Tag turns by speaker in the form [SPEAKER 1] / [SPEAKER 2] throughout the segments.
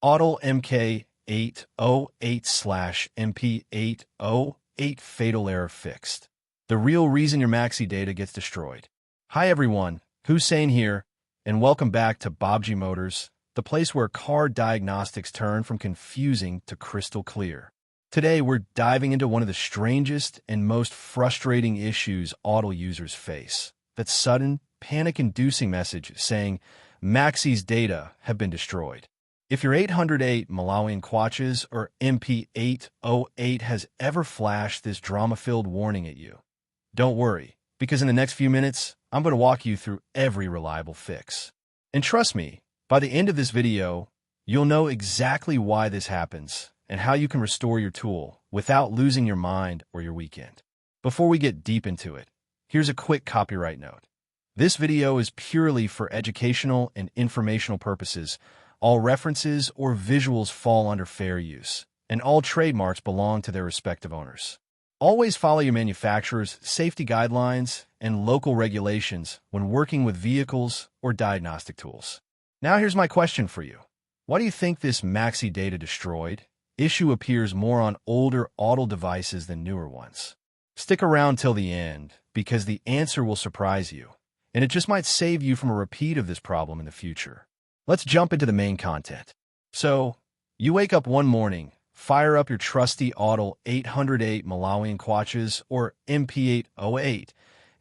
[SPEAKER 1] Autel MK808/MP808 fatal error fixed. The real reason your Maxi data gets destroyed. Hi everyone, Hussein here, and welcome back to Baabji Motors, the place where car diagnostics turn from confusing to crystal clear. Today we're diving into one of the strangest and most frustrating issues auto users face. That sudden, panic-inducing message saying, Maxi's data have been destroyed. If your 808 Malawian Quatches or MP808 has ever flashed this drama-filled warning at you, don't worry, because in the next few minutes, I'm going to walk you through every reliable fix. And trust me, by the end of this video, you'll know exactly why this happens and how you can restore your tool without losing your mind or your weekend. Before we get deep into it, here's a quick copyright note. This video is purely for educational and informational purposes. All references or visuals fall under fair use, and all trademarks belong to their respective owners. Always follow your manufacturer's safety guidelines and local regulations when working with vehicles or diagnostic tools. Now here's my question for you. Why do you think this Maxi data destroyed issue appears more on older auto devices than newer ones? Stick around till the end, because the answer will surprise you, and it just might save you from a repeat of this problem in the future. Let's jump into the main content. So, you wake up one morning, fire up your trusty Autel 808 Malawian Quatches or MP808,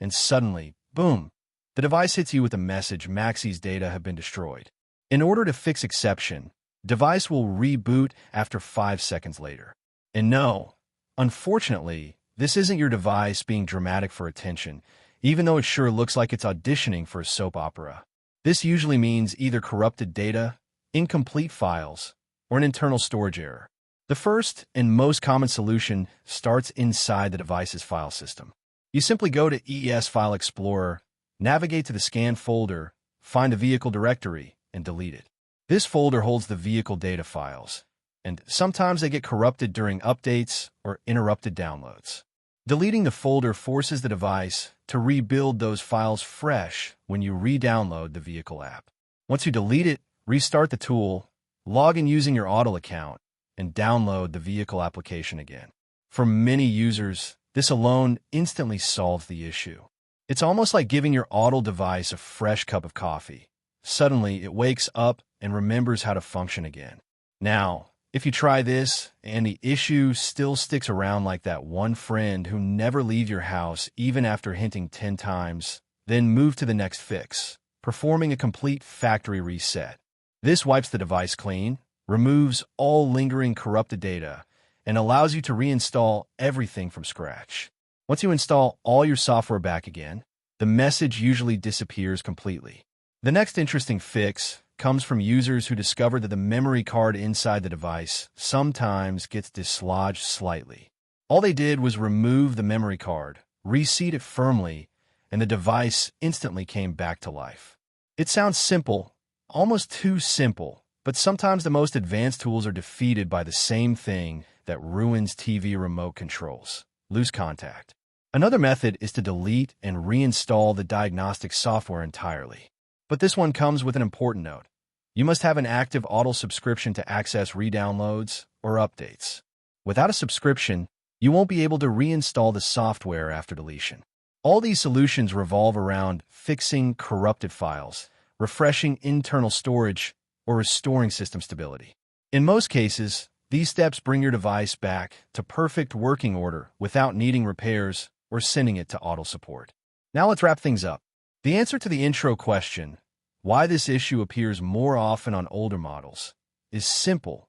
[SPEAKER 1] and suddenly, boom, the device hits you with a message Maxi's data have been destroyed. In order to fix exception, device will reboot after 5 seconds later. And no, unfortunately, this isn't your device being dramatic for attention, even though it sure looks like it's auditioning for a soap opera. This usually means either corrupted data, incomplete files, or an internal storage error. The first and most common solution starts inside the device's file system. You simply go to ES File Explorer, navigate to the scan folder, find the vehicle directory, and delete it. This folder holds the vehicle data files, and sometimes they get corrupted during updates or interrupted downloads. Deleting the folder forces the device to rebuild those files fresh when you re-download the vehicle app. Once you delete it, restart the tool, log in using your Autel account, and download the vehicle application again. For many users, this alone instantly solves the issue. It's almost like giving your Autel device a fresh cup of coffee. Suddenly, it wakes up and remembers how to function again. Now, if you try this and the issue still sticks around like that one friend who never leaves your house even after hinting 10 times, then move to the next fix, performing a complete factory reset. This wipes the device clean, removes all lingering corrupted data, and allows you to reinstall everything from scratch. Once you install all your software back again, the message usually disappears completely. The next interesting fix comes from users who discover that the memory card inside the device sometimes gets dislodged slightly. All they did was remove the memory card, reseat it firmly, and the device instantly came back to life. It sounds simple, almost too simple, but sometimes the most advanced tools are defeated by the same thing that ruins TV remote controls: loose contact. Another method is to delete and reinstall the diagnostic software entirely. But this one comes with an important note. You must have an active Autel subscription to access re-downloads or updates. Without a subscription, you won't be able to reinstall the software after deletion. All these solutions revolve around fixing corrupted files, refreshing internal storage, or restoring system stability. In most cases, these steps bring your device back to perfect working order without needing repairs or sending it to Autel support. Now let's wrap things up. The answer to the intro question, why this issue appears more often on older models, is simple.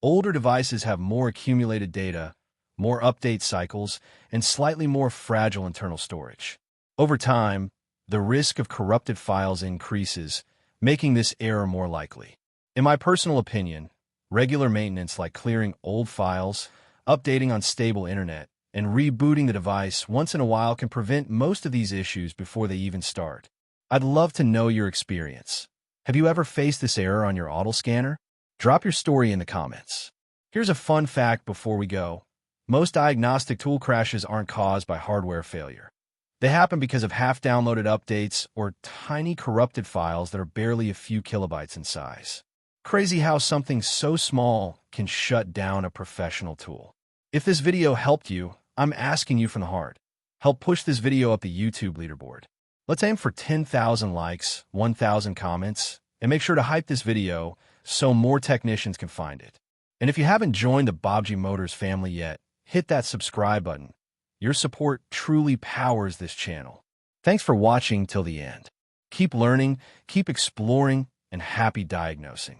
[SPEAKER 1] Older devices have more accumulated data, more update cycles, and slightly more fragile internal storage. Over time, the risk of corrupted files increases, making this error more likely. In my personal opinion, regular maintenance like clearing old files, updating on stable internet, and rebooting the device once in a while can prevent most of these issues before they even start. I'd love to know your experience. Have you ever faced this error on your Autel scanner? Drop your story in the comments. Here's a fun fact before we go. Most diagnostic tool crashes aren't caused by hardware failure. They happen because of half-downloaded updates or tiny corrupted files that are barely a few kilobytes in size. Crazy how something so small can shut down a professional tool. If this video helped you, I'm asking you from the heart. Help push this video up the YouTube leaderboard. Let's aim for 10,000 likes, 1,000 comments, and make sure to hype this video so more technicians can find it. And if you haven't joined the Baabji Motors family yet, hit that subscribe button. Your support truly powers this channel. Thanks for watching till the end. Keep learning, keep exploring, and happy diagnosing.